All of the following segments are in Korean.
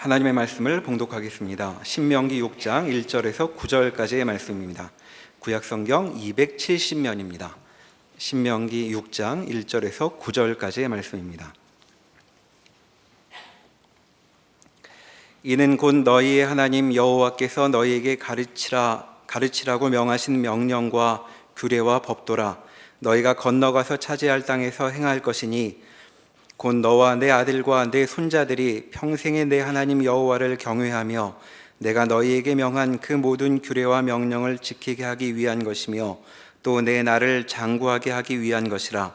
하나님의 말씀을 봉독하겠습니다. 신명기 6장 1절에서 9절까지의 말씀입니다. 구약성경 270면입니다. 신명기 6장 1절에서 9절까지의 말씀입니다. 이는 곧 너희의 하나님 여호와께서 너희에게 가르치라고 명하신 명령과 규례와 법도라. 너희가 건너가서 차지할 땅에서 행할 것이니 곧 너와 내 아들과 내 손자들이 평생에 내 하나님 여호와를 경외하며 내가 너희에게 명한 그 모든 규례와 명령을 지키게 하기 위한 것이며 또 내 나를 장구하게 하기 위한 것이라.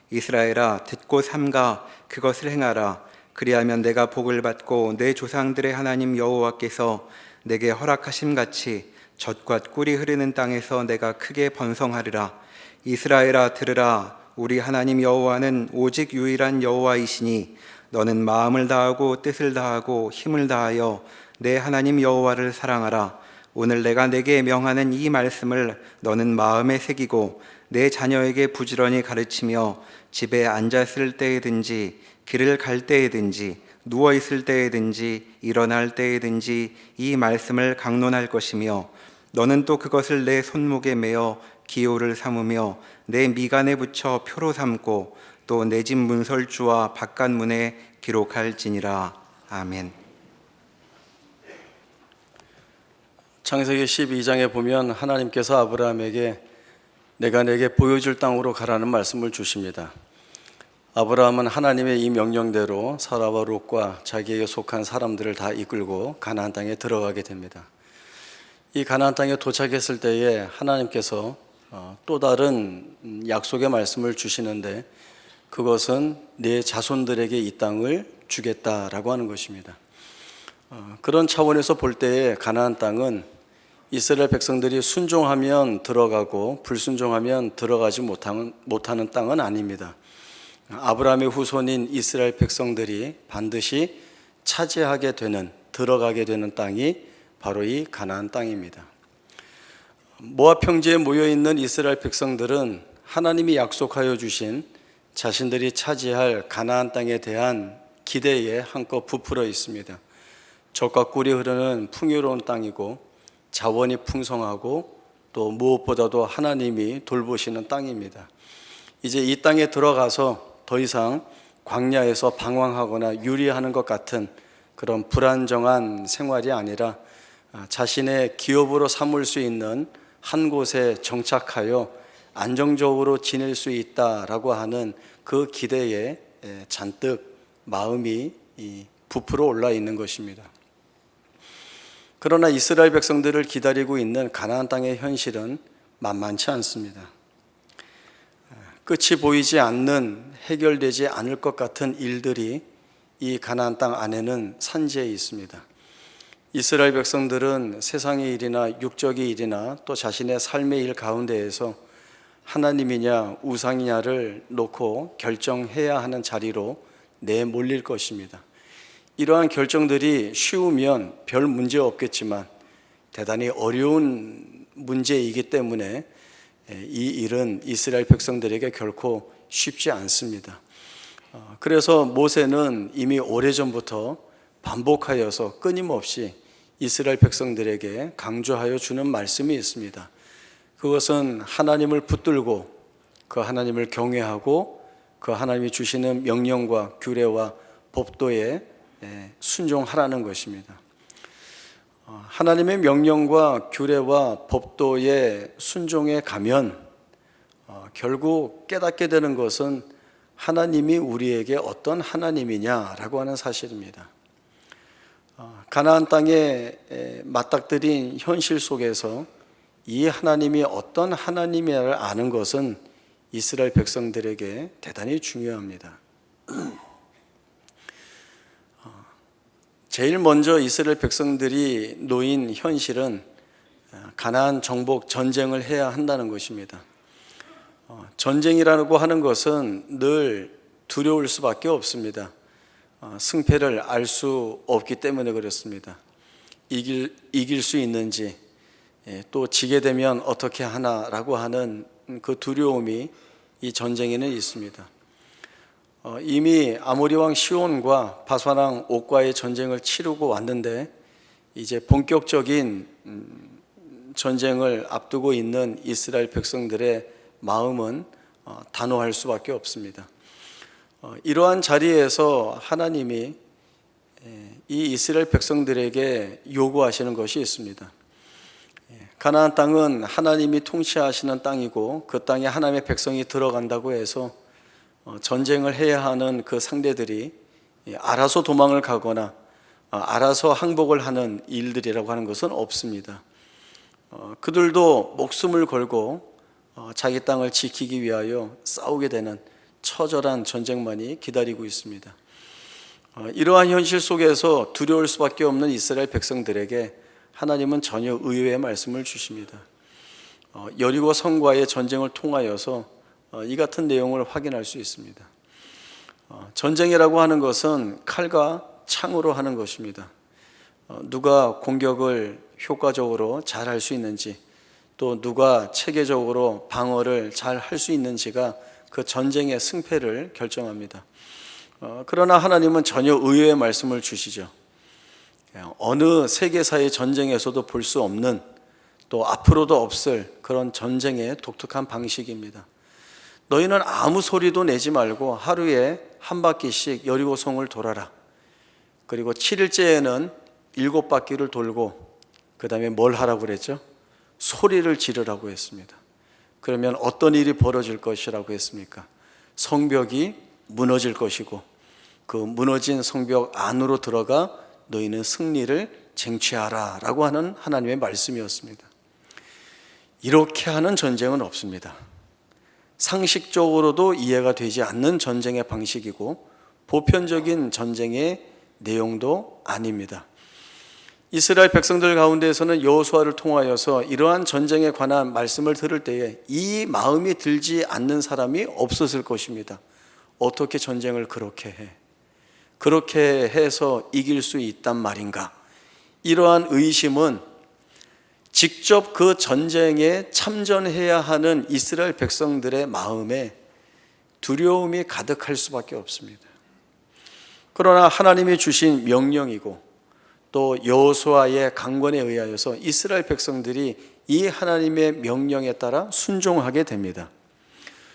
이스라엘아, 듣고 삼가 그것을 행하라. 그리하면 내가 복을 받고 내 조상들의 하나님 여호와께서 내게 허락하심 같이 젖과 꿀이 흐르는 땅에서 내가 크게 번성하리라. 이스라엘아, 들으라. 우리 하나님 여호와는 오직 유일한 여호와이시니 너는 마음을 다하고 뜻을 다하고 힘을 다하여 내 하나님 여호와를 사랑하라. 오늘 내가 내게 명하는 이 말씀을 너는 마음에 새기고 내 자녀에게 부지런히 가르치며 집에 앉았을 때에든지 길을 갈 때에든지 누워 있을 때에든지 일어날 때에든지 이 말씀을 강론할 것이며 너는 또 그것을 내 손목에 매어 기호를 삼으며 내 미간에 붙여 표로 삼고 또 내 집 문설주와 바깥문에 기록할지니라. 아멘. 창세기 12장에 보면 하나님께서 아브라함에게 내가 내게 보여줄 땅으로 가라는 말씀을 주십니다. 아브라함은 하나님의 이 명령대로 사라와 롯과 자기에게 속한 사람들을 다 이끌고 가나안 땅에 들어가게 됩니다. 이 가나안 땅에 도착했을 때에 하나님께서 또 다른 약속의 말씀을 주시는데 그것은 내 자손들에게 이 땅을 주겠다라고 하는 것입니다. 그런 차원에서 볼 때에 가나안 땅은 이스라엘 백성들이 순종하면 들어가고 불순종하면 들어가지 못하는 땅은 아닙니다. 아브라함의 후손인 이스라엘 백성들이 반드시 차지하게 되는, 들어가게 되는 땅이 바로 이 가나안 땅입니다. 모압 평지에 모여있는 이스라엘 백성들은 하나님이 약속하여 주신 자신들이 차지할 가나안 땅에 대한 기대에 한껏 부풀어 있습니다. 젖과 꿀이 흐르는 풍요로운 땅이고 자원이 풍성하고 또 무엇보다도 하나님이 돌보시는 땅입니다. 이제 이 땅에 들어가서 더 이상 광야에서 방황하거나 유리하는 것 같은 그런 불안정한 생활이 아니라 자신의 기업으로 삼을 수 있는 한 곳에 정착하여 안정적으로 지낼 수 있다라고 하는 그 기대에 잔뜩 마음이 부풀어 올라 있는 것입니다. 그러나 이스라엘 백성들을 기다리고 있는 가나안 땅의 현실은 만만치 않습니다. 끝이 보이지 않는, 해결되지 않을 것 같은 일들이 이 가나안 땅 안에는 산지에 있습니다. 이스라엘 백성들은 세상의 일이나 육적의 일이나 또 자신의 삶의 일 가운데에서 하나님이냐 우상이냐를 놓고 결정해야 하는 자리로 내몰릴 것입니다. 이러한 결정들이 쉬우면 별 문제 없겠지만 대단히 어려운 문제이기 때문에 이 일은 이스라엘 백성들에게 결코 쉽지 않습니다. 그래서 모세는 이미 오래전부터 반복하여서 끊임없이 이스라엘 백성들에게 강조하여 주는 말씀이 있습니다. 그것은 하나님을 붙들고 그 하나님을 경외하고 그 하나님이 주시는 명령과 규례와 법도에 순종하라는 것입니다. 하나님의 명령과 규례와 법도에 순종해 가면 결국 깨닫게 되는 것은 하나님이 우리에게 어떤 하나님이냐라고 하는 사실입니다. 가나안 땅에 맞닥뜨린 현실 속에서 이 하나님이 어떤 하나님이냐를 아는 것은 이스라엘 백성들에게 대단히 중요합니다. 제일 먼저 이스라엘 백성들이 놓인 현실은 가나안 정복 전쟁을 해야 한다는 것입니다. 전쟁이라고 하는 것은 늘 두려울 수밖에 없습니다. 승패를 알 수 없기 때문에 그렇습니다. 이길 수 있는지 또 지게 되면 어떻게 하나라고 하는 그 두려움이 이 전쟁에는 있습니다. 이미 아모리 왕 시온과 바산 왕 옥과의 전쟁을 치르고 왔는데 이제 본격적인 전쟁을 앞두고 있는 이스라엘 백성들의 마음은 단호할 수밖에 없습니다. 이러한 자리에서 하나님이 이 이스라엘 백성들에게 요구하시는 것이 있습니다. 가나안 땅은 하나님이 통치하시는 땅이고 그 땅에 하나님의 백성이 들어간다고 해서 전쟁을 해야 하는 그 상대들이 알아서 도망을 가거나 알아서 항복을 하는 일들이라고 하는 것은 없습니다. 그들도 목숨을 걸고 자기 땅을 지키기 위하여 싸우게 되는 처절한 전쟁만이 기다리고 있습니다. 이러한 현실 속에서 두려울 수밖에 없는 이스라엘 백성들에게 하나님은 전혀 의외의 말씀을 주십니다. 여리고 성과의 전쟁을 통하여서 이 같은 내용을 확인할 수 있습니다. 전쟁이라고 하는 것은 칼과 창으로 하는 것입니다. 누가 공격을 효과적으로 잘 할 수 있는지, 또 누가 체계적으로 방어를 잘 할 수 있는지가 그 전쟁의 승패를 결정합니다. 그러나 하나님은 전혀 의외의 말씀을 주시죠. 어느 세계사의 전쟁에서도 볼 수 없는, 또 앞으로도 없을 그런 전쟁의 독특한 방식입니다. 너희는 아무 소리도 내지 말고 하루에 한 바퀴씩 여리고성을 돌아라. 그리고 7일째에는 7바퀴를 돌고 그 다음에 뭘 하라고 그랬죠? 소리를 지르라고 했습니다. 그러면 어떤 일이 벌어질 것이라고 했습니까? 성벽이 무너질 것이고 그 무너진 성벽 안으로 들어가 너희는 승리를 쟁취하라 라고 하는 하나님의 말씀이었습니다. 이렇게 하는 전쟁은 없습니다. 상식적으로도 이해가 되지 않는 전쟁의 방식이고 보편적인 전쟁의 내용도 아닙니다. 이스라엘 백성들 가운데에서는 여호수아를 통하여서 이러한 전쟁에 관한 말씀을 들을 때에 이 마음이 들지 않는 사람이 없었을 것입니다. 어떻게 전쟁을 그렇게 해? 그렇게 해서 이길 수 있단 말인가? 이러한 의심은 직접 그 전쟁에 참전해야 하는 이스라엘 백성들의 마음에 두려움이 가득할 수밖에 없습니다. 그러나 하나님이 주신 명령이고 또 여호수아의 강권에 의하여서 이스라엘 백성들이 이 하나님의 명령에 따라 순종하게 됩니다.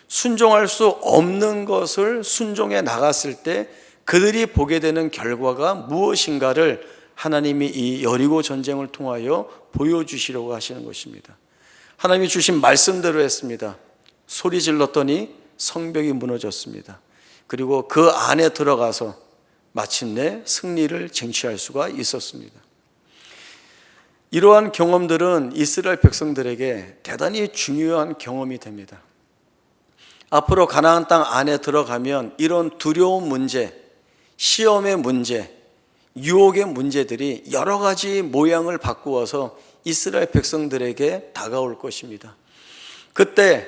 순종할 수 없는 것을 순종해 나갔을 때 그들이 보게 되는 결과가 무엇인가를 하나님이 이 여리고 전쟁을 통하여 보여주시려고 하시는 것입니다. 하나님이 주신 말씀대로 했습니다. 소리 질렀더니 성벽이 무너졌습니다. 그리고 그 안에 들어가서 마침내 승리를 쟁취할 수가 있었습니다. 이러한 경험들은 이스라엘 백성들에게 대단히 중요한 경험이 됩니다. 앞으로 가나안 땅 안에 들어가면 이런 두려운 문제, 시험의 문제, 유혹의 문제들이 여러 가지 모양을 바꾸어서 이스라엘 백성들에게 다가올 것입니다. 그때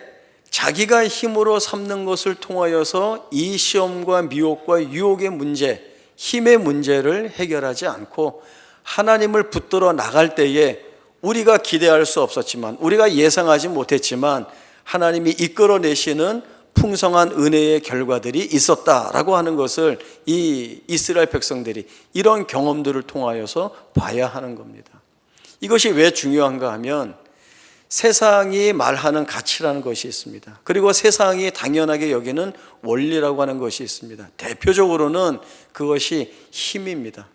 자기가 힘으로 삼는 것을 통하여서 이 시험과 미혹과 유혹의 문제, 힘의 문제를 해결하지 않고 하나님을 붙들어 나갈 때에 우리가 기대할 수 없었지만, 우리가 예상하지 못했지만 하나님이 이끌어내시는 풍성한 은혜의 결과들이 있었다라고 하는 것을 이 이스라엘 백성들이 이런 경험들을 통하여서 봐야 하는 겁니다. 이것이 왜 중요한가 하면 세상이 말하는 가치라는 것이 있습니다. 그리고 세상이 당연하게 여기는 원리라고 하는 것이 있습니다. 대표적으로는 그것이 힘입니다.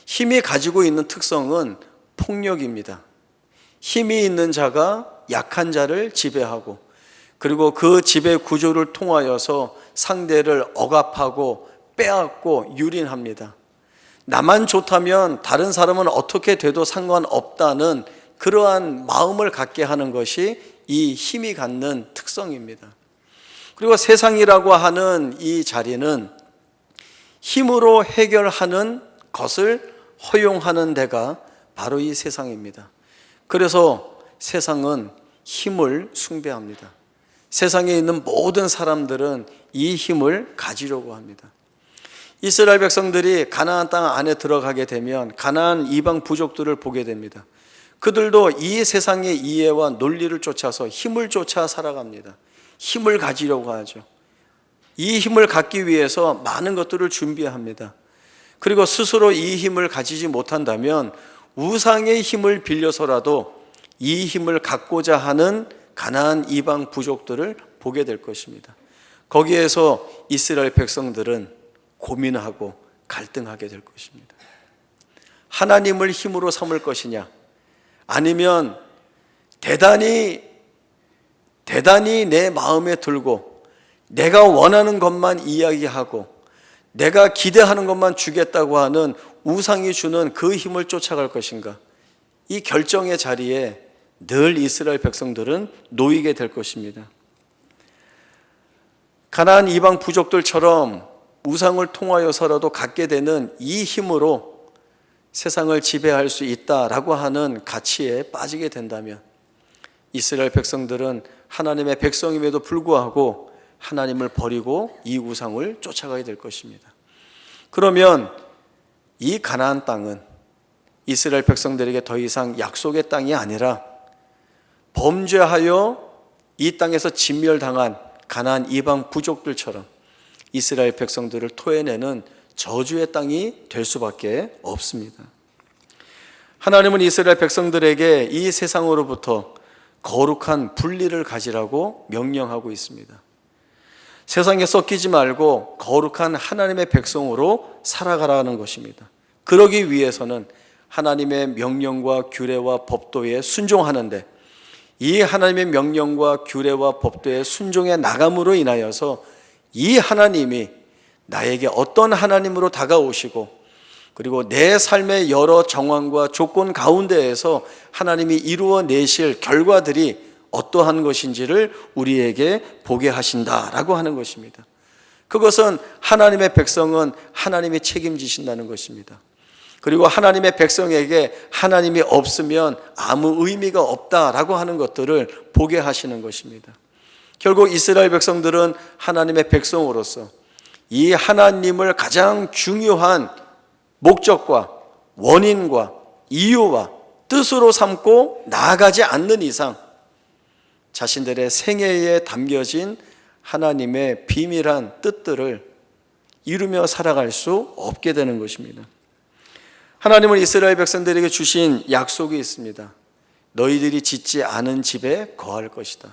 힘이 가지고 있는 특성은 폭력입니다. 힘이 있는 자가 약한 자를 지배하고, 그리고 그 지배 구조를 통하여서 상대를 억압하고 빼앗고 유린합니다. 나만 좋다면 다른 사람은 어떻게 돼도 상관없다는 그러한 마음을 갖게 하는 것이 이 힘이 갖는 특성입니다. 그리고 세상이라고 하는 이 자리는 힘으로 해결하는 것을 허용하는 데가 바로 이 세상입니다. 그래서 세상은 힘을 숭배합니다. 세상에 있는 모든 사람들은 이 힘을 가지려고 합니다. 이스라엘 백성들이 가나안 땅 안에 들어가게 되면 가나안 이방 부족들을 보게 됩니다. 그들도 이 세상의 이해와 논리를 쫓아서 힘을 쫓아 살아갑니다. 힘을 가지려고 하죠. 이 힘을 갖기 위해서 많은 것들을 준비합니다. 그리고 스스로 이 힘을 가지지 못한다면 우상의 힘을 빌려서라도 이 힘을 갖고자 하는 가나안 이방 부족들을 보게 될 것입니다. 거기에서 이스라엘 백성들은 고민하고 갈등하게 될 것입니다. 하나님을 힘으로 삼을 것이냐, 아니면 대단히 내 마음에 들고 내가 원하는 것만 이야기하고 내가 기대하는 것만 주겠다고 하는 우상이 주는 그 힘을 쫓아갈 것인가, 이 결정의 자리에 늘 이스라엘 백성들은 놓이게 될 것입니다. 가나안 이방 부족들처럼 우상을 통하여서라도 갖게 되는 이 힘으로 세상을 지배할 수 있다라고 하는 가치에 빠지게 된다면 이스라엘 백성들은 하나님의 백성임에도 불구하고 하나님을 버리고 이 우상을 쫓아가게 될 것입니다. 그러면 이 가나안 땅은 이스라엘 백성들에게 더 이상 약속의 땅이 아니라 범죄하여 이 땅에서 진멸당한 가나안 이방 부족들처럼 이스라엘 백성들을 토해내는 저주의 땅이 될 수밖에 없습니다. 하나님은 이스라엘 백성들에게 이 세상으로부터 거룩한 분리를 가지라고 명령하고 있습니다. 세상에 섞이지 말고 거룩한 하나님의 백성으로 살아가라는 것입니다. 그러기 위해서는 하나님의 명령과 규례와 법도에 순종하는데, 이 하나님의 명령과 규례와 법도에 순종해 나감으로 인하여서 이 하나님이 나에게 어떤 하나님으로 다가오시고, 그리고 내 삶의 여러 정황과 조건 가운데에서 하나님이 이루어내실 결과들이 어떠한 것인지를 우리에게 보게 하신다라고 하는 것입니다. 그것은 하나님의 백성은 하나님이 책임지신다는 것입니다. 그리고 하나님의 백성에게 하나님이 없으면 아무 의미가 없다라고 하는 것들을 보게 하시는 것입니다. 결국 이스라엘 백성들은 하나님의 백성으로서 이 하나님을 가장 중요한 목적과 원인과 이유와 뜻으로 삼고 나아가지 않는 이상 자신들의 생애에 담겨진 하나님의 비밀한 뜻들을 이루며 살아갈 수 없게 되는 것입니다. 하나님은 이스라엘 백성들에게 주신 약속이 있습니다. 너희들이 짓지 않은 집에 거할 것이다.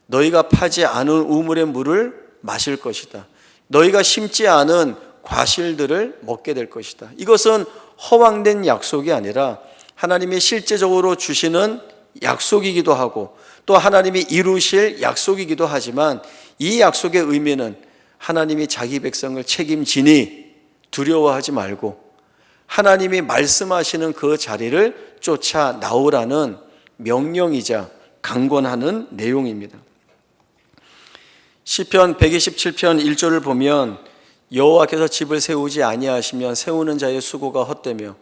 너희가 파지 않은 우물의 물을 마실 것이다. 너희가 심지 않은 과실들을 먹게 될 것이다. 이것은 허황된 약속이 아니라 하나님이 실제적으로 주시는 약속이기도 하고 또 하나님이 이루실 약속이기도 하지만, 이 약속의 의미는 하나님이 자기 백성을 책임지니 두려워하지 말고 하나님이 말씀하시는 그 자리를 쫓아 나오라는 명령이자 강권하는 내용입니다. 시편 127편 1절을 보면 여호와께서 집을 세우지 아니하시면 세우는 자의 수고가 헛되며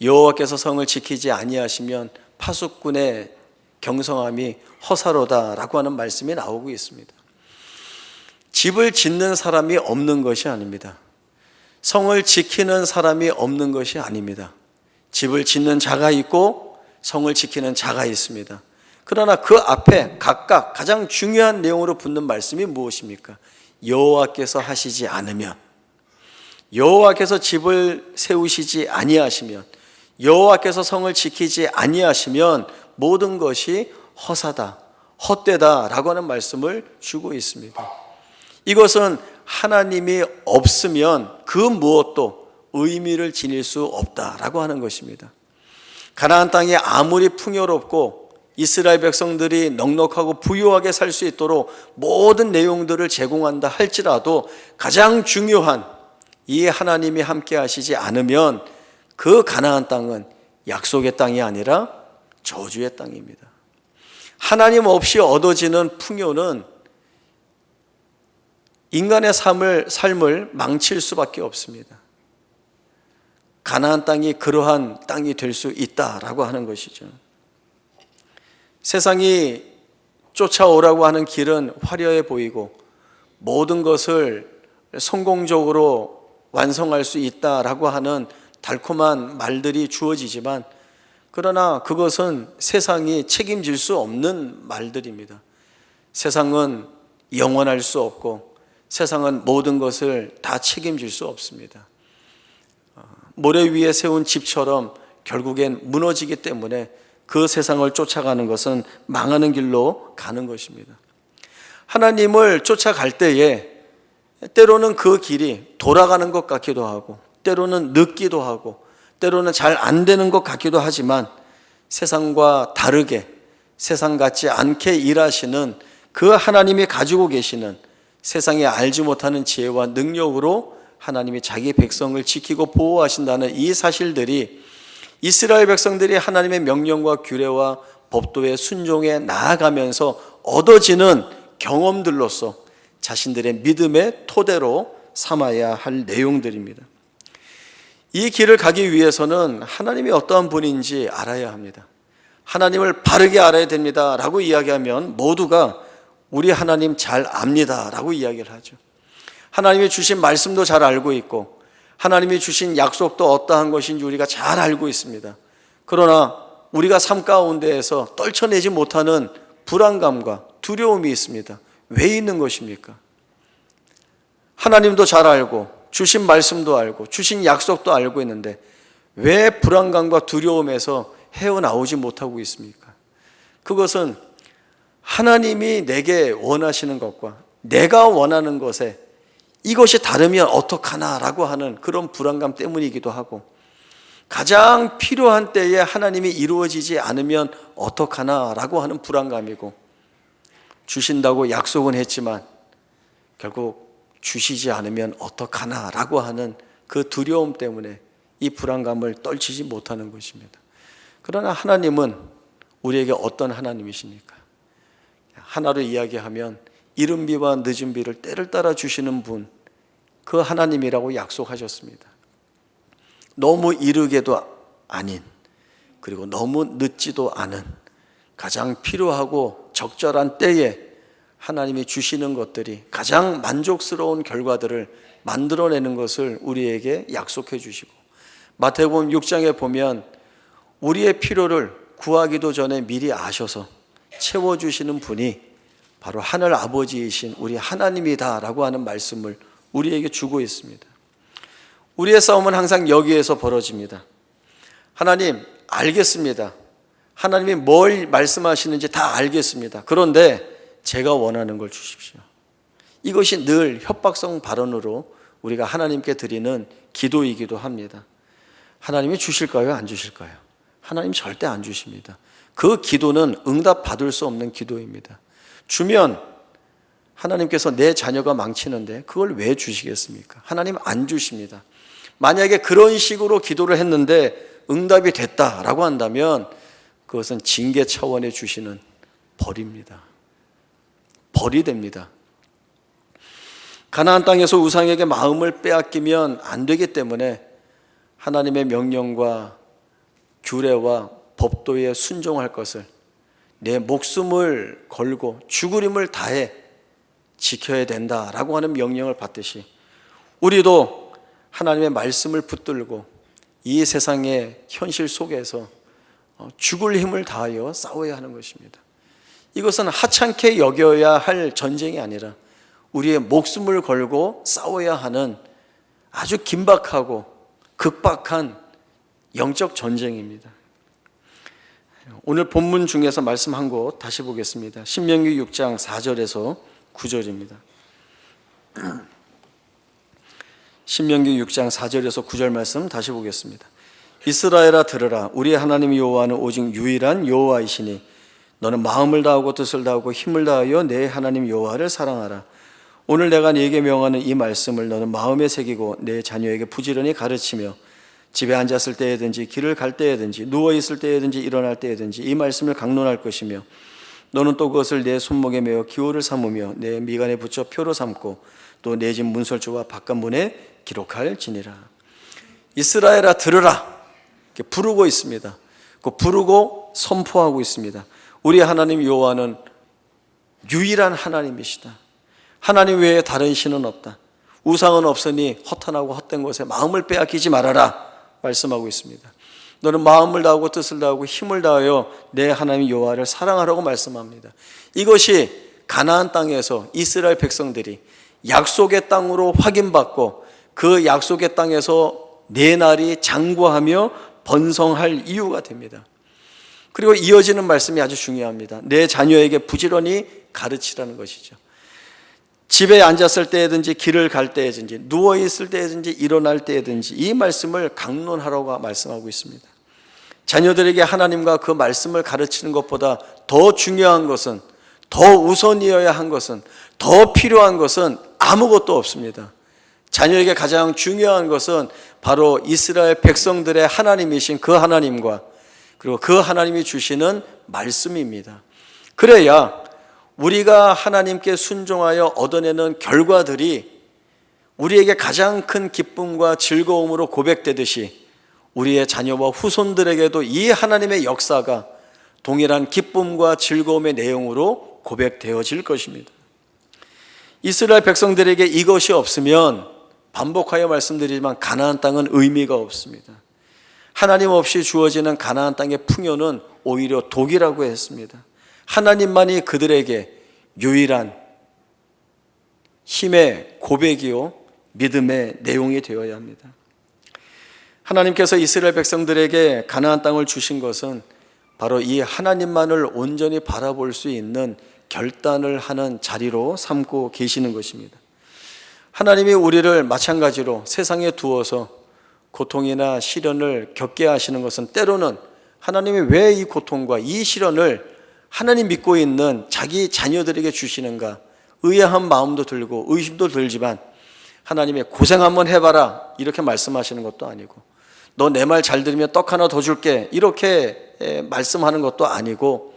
여호와께서 성을 지키지 아니하시면 파수꾼의 경성함이 허사로다라고 하는 말씀이 나오고 있습니다. 집을 짓는 사람이 없는 것이 아닙니다. 성을 지키는 사람이 없는 것이 아닙니다. 집을 짓는 자가 있고 성을 지키는 자가 있습니다. 그러나 그 앞에 각각 가장 중요한 내용으로 붙는 말씀이 무엇입니까? 여호와께서 하시지 않으면, 여호와께서 집을 세우시지 아니하시면, 여호와께서 성을 지키지 아니하시면 모든 것이 허사다, 헛되다라고 하는 말씀을 주고 있습니다. 이것은 하나님이 없으면 그 무엇도 의미를 지닐 수 없다라고 하는 것입니다. 가나안 땅이 아무리 풍요롭고 이스라엘 백성들이 넉넉하고 부유하게 살 수 있도록 모든 내용들을 제공한다 할지라도 가장 중요한 이 하나님이 함께 하시지 않으면 그 가나안 땅은 약속의 땅이 아니라 저주의 땅입니다. 하나님 없이 얻어지는 풍요는 인간의 삶을 망칠 수밖에 없습니다. 가나안 땅이 그러한 땅이 될 수 있다라고 하는 것이죠. 세상이 쫓아오라고 하는 길은 화려해 보이고 모든 것을 성공적으로 완성할 수 있다라고 하는 달콤한 말들이 주어지지만, 그러나 그것은 세상이 책임질 수 없는 말들입니다. 세상은 영원할 수 없고 세상은 모든 것을 다 책임질 수 없습니다. 모래 위에 세운 집처럼 결국엔 무너지기 때문에 그 세상을 쫓아가는 것은 망하는 길로 가는 것입니다. 하나님을 쫓아갈 때에 때로는 그 길이 돌아가는 것 같기도 하고, 때로는 늦기도 하고, 때로는 잘 안 되는 것 같기도 하지만, 세상과 다르게 세상 같지 않게 일하시는 그 하나님이 가지고 계시는 세상에 알지 못하는 지혜와 능력으로 하나님이 자기 백성을 지키고 보호하신다는 이 사실들이 이스라엘 백성들이 하나님의 명령과 규례와 법도에 순종해 나아가면서 얻어지는 경험들로서 자신들의 믿음의 토대로 삼아야 할 내용들입니다. 이 길을 가기 위해서는 하나님이 어떠한 분인지 알아야 합니다. 하나님을 바르게 알아야 됩니다 라고 이야기하면 모두가 우리 하나님 잘 압니다 라고 이야기를 하죠. 하나님이 주신 말씀도 잘 알고 있고, 하나님이 주신 약속도 어떠한 것인지 우리가 잘 알고 있습니다. 그러나 우리가 삶 가운데에서 떨쳐내지 못하는 불안감과 두려움이 있습니다. 왜 있는 것입니까? 하나님도 잘 알고 주신 말씀도 알고 주신 약속도 알고 있는데 왜 불안감과 두려움에서 헤어나오지 못하고 있습니까? 그것은 하나님이 내게 원하시는 것과 내가 원하는 것에 이것이 다르면 어떡하나라고 하는 그런 불안감 때문이기도 하고, 가장 필요한 때에 하나님이 이루어지지 않으면 어떡하나라고 하는 불안감이고, 주신다고 약속은 했지만 결국 주시지 않으면 어떡하나라고 하는 그 두려움 때문에 이 불안감을 떨치지 못하는 것입니다. 그러나 하나님은 우리에게 어떤 하나님이십니까? 하나로 이야기하면 이른 비와 늦은 비를 때를 따라 주시는 분, 그 하나님이라고 약속하셨습니다. 너무 이르게도 아닌, 그리고 너무 늦지도 않은, 가장 필요하고 적절한 때에 하나님이 주시는 것들이 가장 만족스러운 결과들을 만들어내는 것을 우리에게 약속해 주시고, 마태복음 6장에 보면 우리의 필요를 구하기도 전에 미리 아셔서 채워주시는 분이 바로 하늘 아버지이신 우리 하나님이다라고 하는 말씀을 우리에게 주고 있습니다. 우리의 싸움은 항상 여기에서 벌어집니다. 하나님, 알겠습니다. 하나님이 뭘 말씀하시는지 다 알겠습니다. 그런데 제가 원하는 걸 주십시오. 이것이 늘 협박성 발언으로 우리가 하나님께 드리는 기도이기도 합니다. 하나님이 주실까요? 안 주실까요? 하나님 절대 안 주십니다. 그 기도는 응답 받을 수 없는 기도입니다. 주면 하나님께서 내 자녀가 망치는데 그걸 왜 주시겠습니까? 하나님 안 주십니다. 만약에 그런 식으로 기도를 했는데 응답이 됐다라고 한다면 그것은 징계 차원에 주시는 벌입니다. 벌이 됩니다. 가나안 땅에서 우상에게 마음을 빼앗기면 안 되기 때문에 하나님의 명령과 규례와 법도에 순종할 것을 내 목숨을 걸고 죽을 힘을 다해 지켜야 된다라고 하는 명령을 받듯이 우리도 하나님의 말씀을 붙들고 이 세상의 현실 속에서 죽을 힘을 다하여 싸워야 하는 것입니다. 이것은 하찮게 여겨야 할 전쟁이 아니라 우리의 목숨을 걸고 싸워야 하는 아주 긴박하고 극박한 영적 전쟁입니다. 오늘 본문 중에서 말씀 한 곳 다시 보겠습니다. 신명기 6장 4절에서 9절입니다. 신명기 6장 4절에서 9절 말씀 다시 보겠습니다. 이스라엘아 들으라. 우리 하나님 여호와는 오직 유일한 여호와이시니 너는 마음을 다하고 뜻을 다하고 힘을 다하여 내 하나님 여호와를 사랑하라. 오늘 내가 네게 명하는 이 말씀을 너는 마음에 새기고 내 자녀에게 부지런히 가르치며 집에 앉았을 때에든지 길을 갈 때에든지 누워있을 때에든지 일어날 때에든지 이 말씀을 강론할 것이며 너는 또 그것을 내 손목에 메어 기호를 삼으며 내 미간에 붙여 표로 삼고 또 내 집 문설주와 바깥문에 기록할지니라. 이스라엘아 들으라 이렇게 부르고 있습니다. 그 부르고 선포하고 있습니다. 우리 하나님 여호와는 유일한 하나님이시다. 하나님 외에 다른 신은 없다. 우상은 없으니 허탄하고 헛된 것에 마음을 빼앗기지 말아라 말씀하고 있습니다. 너는 마음을 다하고 뜻을 다하고 힘을 다하여 내 하나님 여호와를 사랑하라고 말씀합니다. 이것이 가나안 땅에서 이스라엘 백성들이 약속의 땅으로 확인받고 그 약속의 땅에서 내 날이 장구하며 번성할 이유가 됩니다. 그리고 이어지는 말씀이 아주 중요합니다. 내 자녀에게 부지런히 가르치라는 것이죠. 집에 앉았을 때든지 길을 갈 때든지 누워있을 때든지 일어날 때든지 이 말씀을 강론하라고 말씀하고 있습니다. 자녀들에게 하나님과 그 말씀을 가르치는 것보다 더 중요한 것은, 더 우선이어야 한 것은, 더 필요한 것은 아무것도 없습니다. 자녀에게 가장 중요한 것은 바로 이스라엘 백성들의 하나님이신 그 하나님과 그리고 그 하나님이 주시는 말씀입니다. 그래야 우리가 하나님께 순종하여 얻어내는 결과들이 우리에게 가장 큰 기쁨과 즐거움으로 고백되듯이 우리의 자녀와 후손들에게도 이 하나님의 역사가 동일한 기쁨과 즐거움의 내용으로 고백되어질 것입니다. 이스라엘 백성들에게 이것이 없으면 반복하여 말씀드리지만 가나안 땅은 의미가 없습니다. 하나님 없이 주어지는 가나안 땅의 풍요는 오히려 독이라고 했습니다. 하나님만이 그들에게 유일한 힘의 고백이요 믿음의 내용이 되어야 합니다. 하나님께서 이스라엘 백성들에게 가나안 땅을 주신 것은 바로 이 하나님만을 온전히 바라볼 수 있는 결단을 하는 자리로 삼고 계시는 것입니다. 하나님이 우리를 마찬가지로 세상에 두어서 고통이나 시련을 겪게 하시는 것은 때로는 하나님이 왜 이 고통과 이 시련을 하나님 믿고 있는 자기 자녀들에게 주시는가 의아한 마음도 들고 의심도 들지만 하나님의 고생 한번 해봐라 이렇게 말씀하시는 것도 아니고 너 내 말 잘 들으면 떡 하나 더 줄게 이렇게 말씀하는 것도 아니고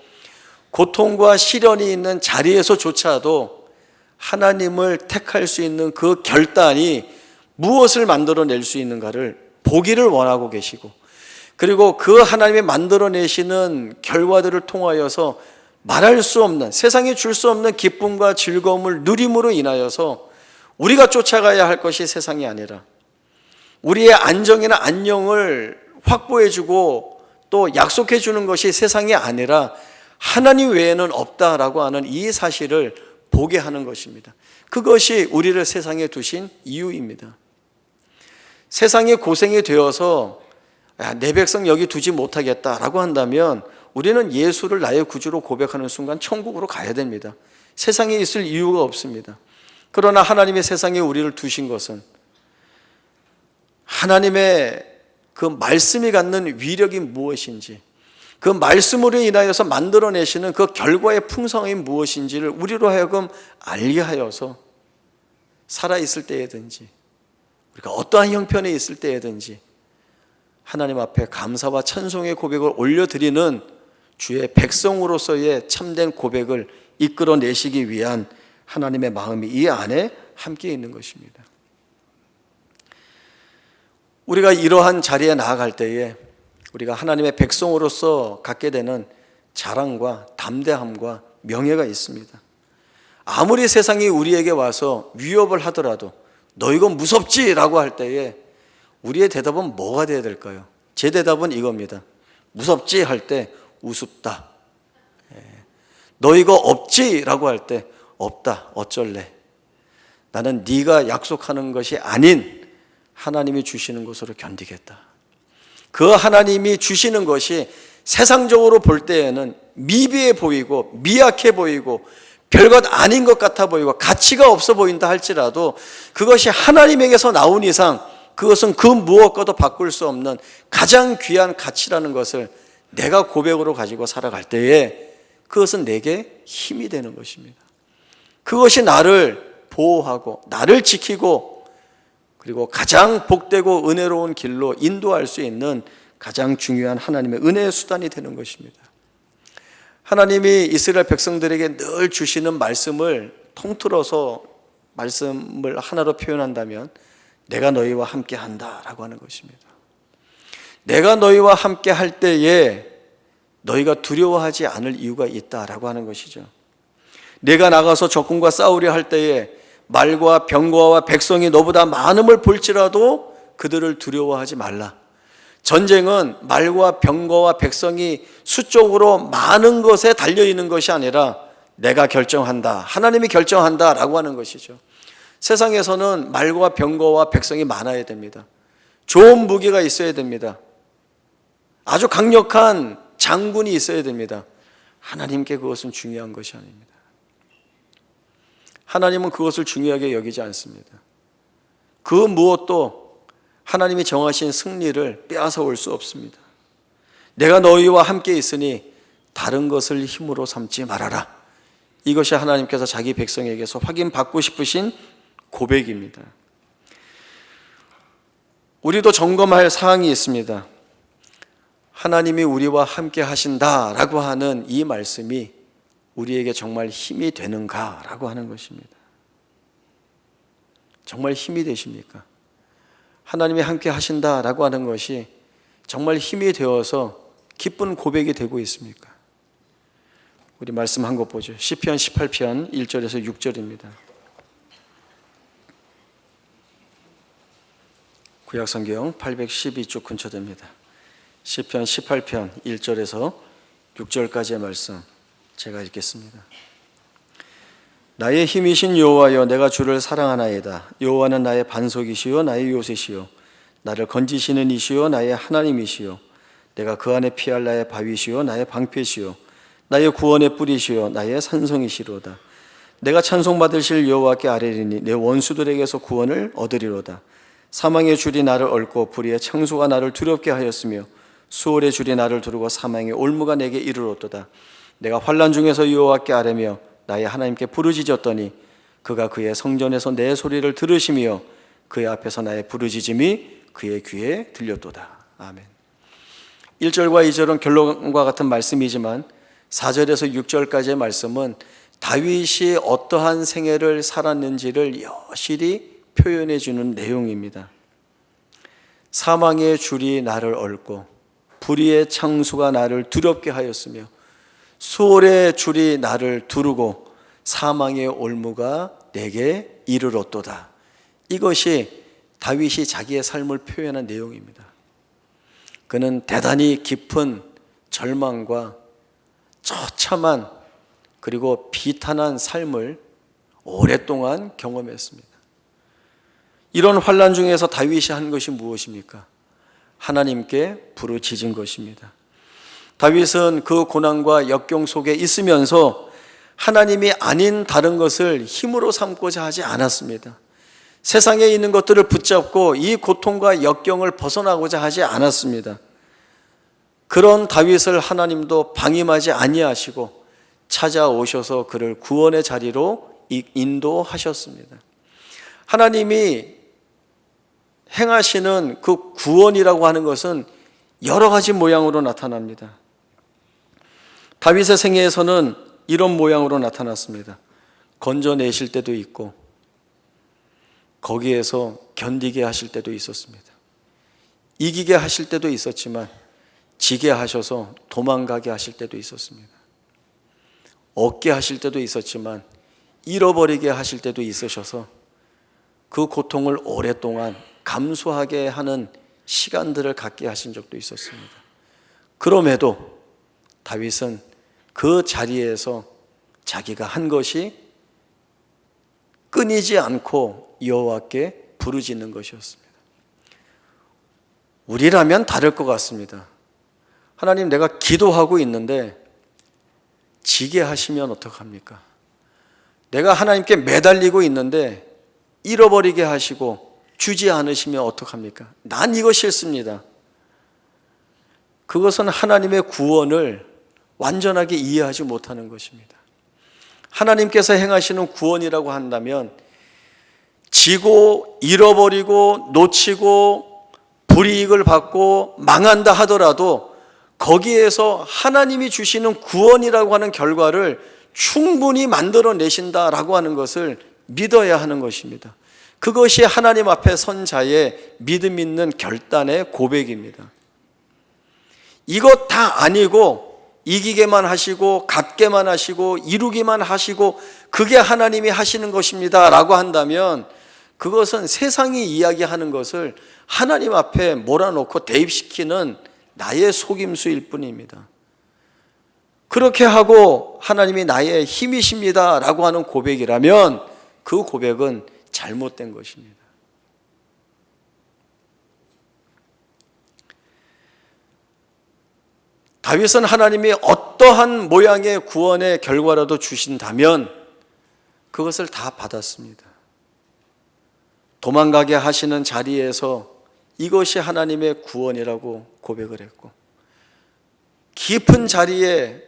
고통과 시련이 있는 자리에서조차도 하나님을 택할 수 있는 그 결단이 무엇을 만들어낼 수 있는가를 보기를 원하고 계시고 그리고 그 하나님이 만들어내시는 결과들을 통하여서 말할 수 없는 세상에 줄 수 없는 기쁨과 즐거움을 누림으로 인하여서 우리가 쫓아가야 할 것이 세상이 아니라 우리의 안정이나 안녕을 확보해주고 또 약속해주는 것이 세상이 아니라 하나님 외에는 없다라고 하는 이 사실을 보게 하는 것입니다. 그것이 우리를 세상에 두신 이유입니다. 세상에 고생이 되어서 내 백성 여기 두지 못하겠다라고 한다면 우리는 예수를 나의 구주로 고백하는 순간 천국으로 가야 됩니다. 세상에 있을 이유가 없습니다. 그러나 하나님의 세상에 우리를 두신 것은 하나님의 그 말씀이 갖는 위력이 무엇인지 그 말씀으로 인하여서 만들어내시는 그 결과의 풍성함이 무엇인지를 우리로 하여금 알게 하여서 살아있을 때에든지 우리가 어떠한 형편에 있을 때에든지 하나님 앞에 감사와 찬송의 고백을 올려드리는 주의 백성으로서의 참된 고백을 이끌어내시기 위한 하나님의 마음이 이 안에 함께 있는 것입니다. 우리가 이러한 자리에 나아갈 때에 우리가 하나님의 백성으로서 갖게 되는 자랑과 담대함과 명예가 있습니다. 아무리 세상이 우리에게 와서 위협을 하더라도 너 이거 무섭지? 라고 할 때에 우리의 대답은 뭐가 되어야 될까요? 제 대답은 이겁니다. 무섭지? 할 때 우습다. 너 이거 없지? 라고 할 때 없다. 어쩔래? 나는 네가 약속하는 것이 아닌 하나님이 주시는 것으로 견디겠다. 그 하나님이 주시는 것이 세상적으로 볼 때에는 미비해 보이고 미약해 보이고 별것 아닌 것 같아 보이고 가치가 없어 보인다 할지라도 그것이 하나님에게서 나온 이상 그것은 그 무엇과도 바꿀 수 없는 가장 귀한 가치라는 것을 내가 고백으로 가지고 살아갈 때에 그것은 내게 힘이 되는 것입니다. 그것이 나를 보호하고 나를 지키고 그리고 가장 복되고 은혜로운 길로 인도할 수 있는 가장 중요한 하나님의 은혜의 수단이 되는 것입니다. 하나님이 이스라엘 백성들에게 늘 주시는 말씀을 통틀어서 말씀을 하나로 표현한다면 내가 너희와 함께 한다라고 하는 것입니다. 내가 너희와 함께 할 때에 너희가 두려워하지 않을 이유가 있다라고 하는 것이죠. 내가 나가서 적군과 싸우려 할 때에 말과 병거와 백성이 너보다 많음을 볼지라도 그들을 두려워하지 말라. 전쟁은 말과 병거와 백성이 수적으로 많은 것에 달려있는 것이 아니라 내가 결정한다, 하나님이 결정한다 라고 하는 것이죠. 세상에서는 말과 병거와 백성이 많아야 됩니다. 좋은 무기가 있어야 됩니다. 아주 강력한 장군이 있어야 됩니다. 하나님께 그것은 중요한 것이 아닙니다. 하나님은 그것을 중요하게 여기지 않습니다. 그 무엇도 하나님이 정하신 승리를 빼앗아 올 수 없습니다. 내가 너희와 함께 있으니 다른 것을 힘으로 삼지 말아라. 이것이 하나님께서 자기 백성에게서 확인받고 싶으신 고백입니다. 우리도 점검할 사항이 있습니다. 하나님이 우리와 함께 하신다라고 하는 이 말씀이 우리에게 정말 힘이 되는가라고 하는 것입니다. 정말 힘이 되십니까? 하나님이 함께 하신다라고 하는 것이 정말 힘이 되어서 기쁜 고백이 되고 있습니까? 우리 말씀 한 것 보죠. 시편 18편 1절에서 6절입니다. 구약성경 812쪽 근처됩니다. 시편 18편 1절에서 6절까지의 말씀 제가 읽겠습니다. 나의 힘이신 여호와여, 내가 주를 사랑하나이다. 여호와는 나의 반석이시요 나의 요새시요 나를 건지시는 이시요 나의 하나님이시요 내가 그 안에 피할 나의 바위시요 나의 방패시요 나의 구원의 뿌리시요 나의 산성이시로다. 내가 찬송받으실 여호와께 아뢰리니 내 원수들에게서 구원을 얻으리로다. 사망의 줄이 나를 얽고 불의의 창수가 나를 두렵게 하였으며 수월의 줄이 나를 두르고 사망의 올무가 내게 이르렀도다. 내가 환난 중에서 여호와께 아뢰며 나의 하나님께 부르짖었더니 그가 그의 성전에서 내 소리를 들으시며 그의 앞에서 나의 부르짖음이 그의 귀에 들렸도다. 아멘. 1절과 2절은 결론과 같은 말씀이지만 4절에서 6절까지의 말씀은 다윗이 어떠한 생애를 살았는지를 여실히 표현해 주는 내용입니다. 사망의 줄이 나를 얽고 불의의 창수가 나를 두렵게 하였으며 수월의 줄이 나를 두르고 사망의 올무가 내게 이르렀도다. 이것이 다윗이 자기의 삶을 표현한 내용입니다. 그는 대단히 깊은 절망과 처참한 그리고 비탄한 삶을 오랫동안 경험했습니다. 이런 환난 중에서 다윗이 한 것이 무엇입니까? 하나님께 부르짖은 것입니다. 다윗은 그 고난과 역경 속에 있으면서 하나님이 아닌 다른 것을 힘으로 삼고자 하지 않았습니다. 세상에 있는 것들을 붙잡고 이 고통과 역경을 벗어나고자 하지 않았습니다. 그런 다윗을 하나님도 방임하지 아니하시고 찾아오셔서 그를 구원의 자리로 인도하셨습니다. 하나님이 행하시는 그 구원이라고 하는 것은 여러 가지 모양으로 나타납니다. 다윗의 생애에서는 이런 모양으로 나타났습니다. 건져내실 때도 있고 거기에서 견디게 하실 때도 있었습니다. 이기게 하실 때도 있었지만 지게 하셔서 도망가게 하실 때도 있었습니다. 얻게 하실 때도 있었지만 잃어버리게 하실 때도 있으셔서 그 고통을 오랫동안 감수하게 하는 시간들을 갖게 하신 적도 있었습니다. 그럼에도 다윗은 그 자리에서 자기가 한 것이 끊이지 않고 여호와께 부르짖는 것이었습니다. 우리라면 다를 것 같습니다. 하나님, 내가 기도하고 있는데 지게 하시면 어떡합니까? 내가 하나님께 매달리고 있는데 잃어버리게 하시고 주지 않으시면 어떡합니까? 난 이거 싫습니다. 그것은 하나님의 구원을 완전하게 이해하지 못하는 것입니다. 하나님께서 행하시는 구원이라고 한다면 지고 잃어버리고 놓치고 불이익을 받고 망한다 하더라도 거기에서 하나님이 주시는 구원이라고 하는 결과를 충분히 만들어내신다라고 하는 것을 믿어야 하는 것입니다. 그것이 하나님 앞에 선 자의 믿음 있는 결단의 고백입니다. 이것 다 아니고 이기게만 하시고 갖게만 하시고 이루기만 하시고 그게 하나님이 하시는 것입니다 라고 한다면 그것은 세상이 이야기하는 것을 하나님 앞에 몰아놓고 대입시키는 나의 속임수일 뿐입니다. 그렇게 하고 하나님이 나의 힘이십니다 라고 하는 고백이라면 그 고백은 잘못된 것입니다. 다윗은 하나님이 어떠한 모양의 구원의 결과라도 주신다면 그것을 다 받았습니다. 도망가게 하시는 자리에서 이것이 하나님의 구원이라고 고백을 했고, 깊은 자리에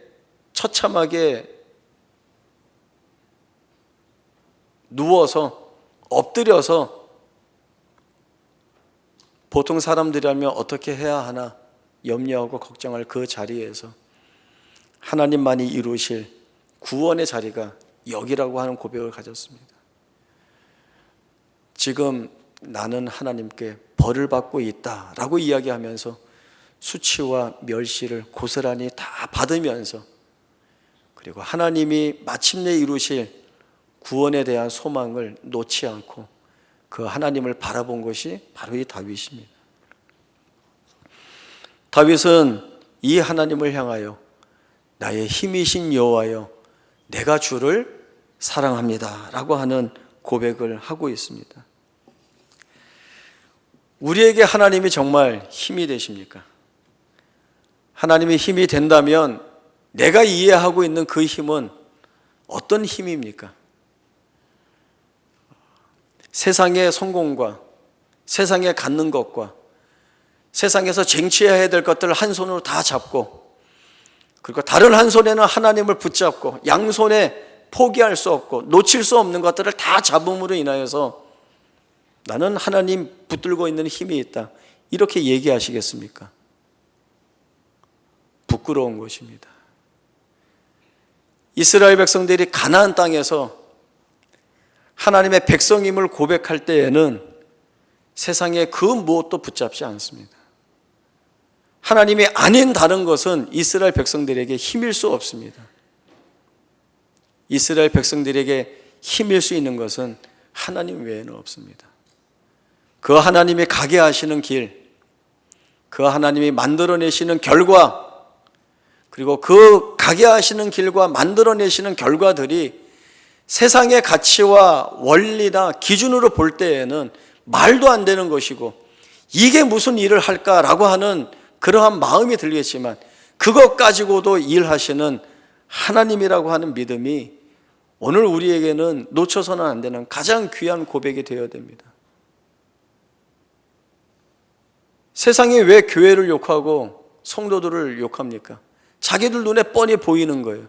처참하게 누워서 엎드려서 보통 사람들이라면 어떻게 해야 하나 염려하고 걱정할 그 자리에서 하나님만이 이루실 구원의 자리가 여기라고 하는 고백을 가졌습니다. 지금 나는 하나님께 벌을 받고 있다라고 이야기하면서 수치와 멸시를 고스란히 다 받으면서, 그리고 하나님이 마침내 이루실 구원에 대한 소망을 놓지 않고 그 하나님을 바라본 것이 바로 이 다윗입니다. 다윗은 이 하나님을 향하여 나의 힘이신 여호와여 내가 주를 사랑합니다 라고 하는 고백을 하고 있습니다. 우리에게 하나님이 정말 힘이 되십니까? 하나님이 힘이 된다면 내가 이해하고 있는 그 힘은 어떤 힘입니까? 세상의 성공과 세상에 갖는 것과 세상에서 쟁취해야 될 것들을 한 손으로 다 잡고, 그리고 다른 한 손에는 하나님을 붙잡고 양손에 포기할 수 없고 놓칠 수 없는 것들을 다 잡음으로 인하여서 나는 하나님 붙들고 있는 힘이 있다, 이렇게 얘기하시겠습니까? 부끄러운 것입니다. 이스라엘 백성들이 가나안 땅에서 하나님의 백성임을 고백할 때에는 세상에 그 무엇도 붙잡지 않습니다. 하나님이 아닌 다른 것은 이스라엘 백성들에게 힘일 수 없습니다. 이스라엘 백성들에게 힘일 수 있는 것은 하나님 외에는 없습니다. 그 하나님이 가게 하시는 길, 그 하나님이 만들어내시는 결과, 그리고 그 가게 하시는 길과 만들어내시는 결과들이 세상의 가치와 원리나 기준으로 볼 때에는 말도 안 되는 것이고 이게 무슨 일을 할까라고 하는 그러한 마음이 들겠지만, 그것 가지고도 일하시는 하나님이라고 하는 믿음이 오늘 우리에게는 놓쳐서는 안 되는 가장 귀한 고백이 되어야 됩니다. 세상이 왜 교회를 욕하고 성도들을 욕합니까? 자기들 눈에 뻔히 보이는 거예요.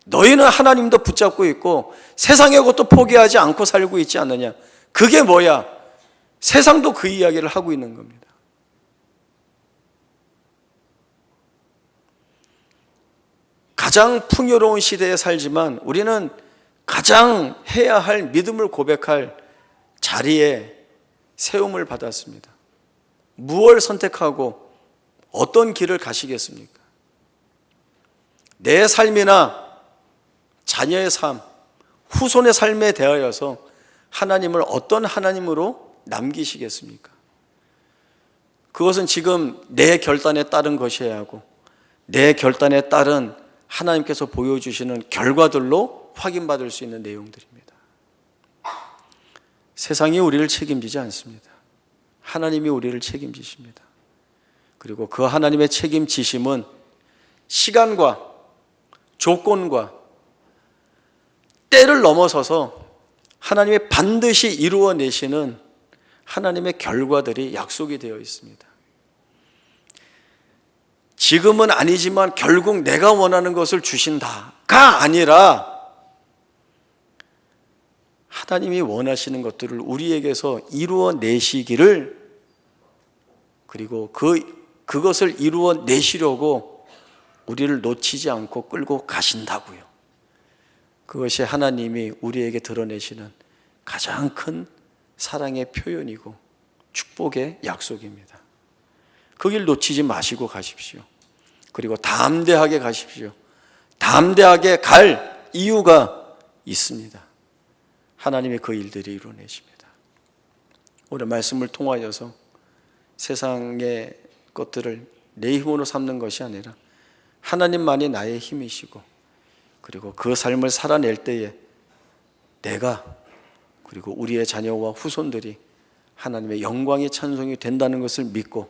너희는 하나님도 붙잡고 있고 세상의 것도 포기하지 않고 살고 있지 않느냐. 그게 뭐야? 세상도 그 이야기를 하고 있는 겁니다. 가장 풍요로운 시대에 살지만 우리는 가장 해야 할 믿음을 고백할 자리에 세움을 받았습니다. 무엇을 선택하고 어떤 길을 가시겠습니까? 내 삶이나 자녀의 삶, 후손의 삶에 대하여서 하나님을 어떤 하나님으로 남기시겠습니까? 그것은 지금 내 결단에 따른 것이어야 하고 내 결단에 따른 하나님께서 보여주시는 결과들로 확인받을 수 있는 내용들입니다. 세상이 우리를 책임지지 않습니다. 하나님이 우리를 책임지십니다. 그리고 그 하나님의 책임지심은 시간과 조건과 때를 넘어서서 하나님이 반드시 이루어내시는 하나님의 결과들이 약속이 되어 있습니다. 지금은 아니지만 결국 내가 원하는 것을 주신다가 아니라 하나님이 원하시는 것들을 우리에게서 이루어내시기를, 그리고 그것을 이루어내시려고 우리를 놓치지 않고 끌고 가신다고요. 그것이 하나님이 우리에게 드러내시는 가장 큰 사랑의 표현이고 축복의 약속입니다. 그 길 놓치지 마시고 가십시오. 그리고 담대하게 가십시오. 담대하게 갈 이유가 있습니다. 하나님의 그 일들이 이루어내십니다. 오늘 말씀을 통하여서 세상의 것들을 내 힘으로 삼는 것이 아니라 하나님만이 나의 힘이시고, 그리고 그 삶을 살아낼 때에 내가 그리고 우리의 자녀와 후손들이 하나님의 영광의 찬송이 된다는 것을 믿고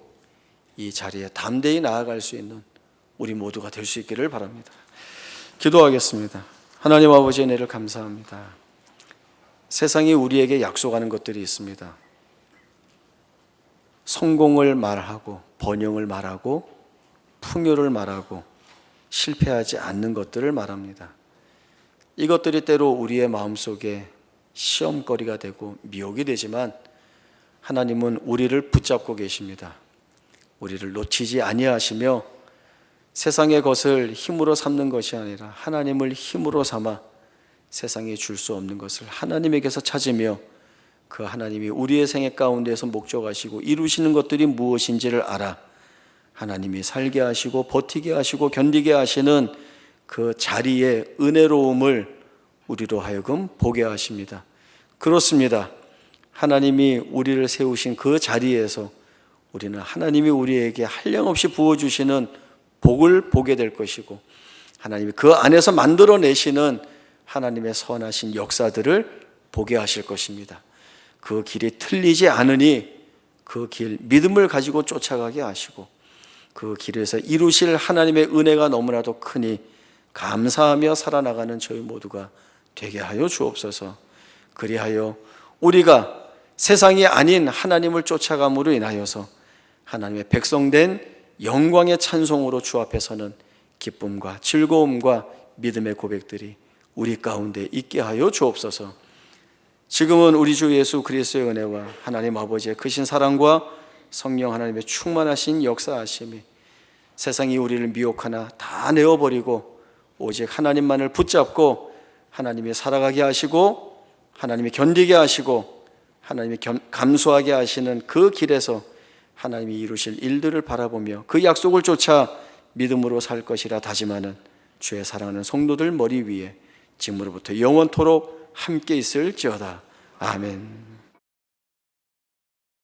이 자리에 담대히 나아갈 수 있는 우리 모두가 될 수 있기를 바랍니다. 기도하겠습니다. 하나님 아버지의 은혜를 감사합니다. 세상이 우리에게 약속하는 것들이 있습니다. 성공을 말하고 번영을 말하고 풍요를 말하고 실패하지 않는 것들을 말합니다. 이것들이 때로 우리의 마음속에 시험거리가 되고 미혹이 되지만 하나님은 우리를 붙잡고 계십니다. 우리를 놓치지 아니하시며 세상의 것을 힘으로 삼는 것이 아니라 하나님을 힘으로 삼아 세상에 줄 수 없는 것을 하나님에게서 찾으며 그 하나님이 우리의 생애 가운데에서 목적하시고 이루시는 것들이 무엇인지를 알아 하나님이 살게 하시고 버티게 하시고 견디게 하시는 그 자리의 은혜로움을 우리로 하여금 보게 하십니다. 그렇습니다. 하나님이 우리를 세우신 그 자리에서 우리는 하나님이 우리에게 한량없이 부어주시는 복을 보게 될 것이고 하나님이 그 안에서 만들어내시는 하나님의 선하신 역사들을 보게 하실 것입니다. 그 길이 틀리지 않으니 그 길 믿음을 가지고 쫓아가게 하시고 그 길에서 이루실 하나님의 은혜가 너무나도 크니 감사하며 살아나가는 저희 모두가 되게 하여 주옵소서. 그리하여 우리가 세상이 아닌 하나님을 쫓아감으로 인하여서 하나님의 백성된 영광의 찬송으로 주 앞에서는 기쁨과 즐거움과 믿음의 고백들이 우리 가운데 있게 하여 주옵소서. 지금은 우리 주 예수 그리스도의 은혜와 하나님 아버지의 크신 사랑과 성령 하나님의 충만하신 역사하심이 세상이 우리를 미혹하나 다 내어버리고 오직 하나님만을 붙잡고 하나님이 살아가게 하시고 하나님이 견디게 하시고 하나님이 감수하게 하시는 그 길에서 하나님이 이루실 일들을 바라보며 그 약속을 쫓아 믿음으로 살 것이라 다짐하는 주의 사랑하는 성도들 머리 위에 지금으로부터 영원토록 함께 있을지어다. 아멘.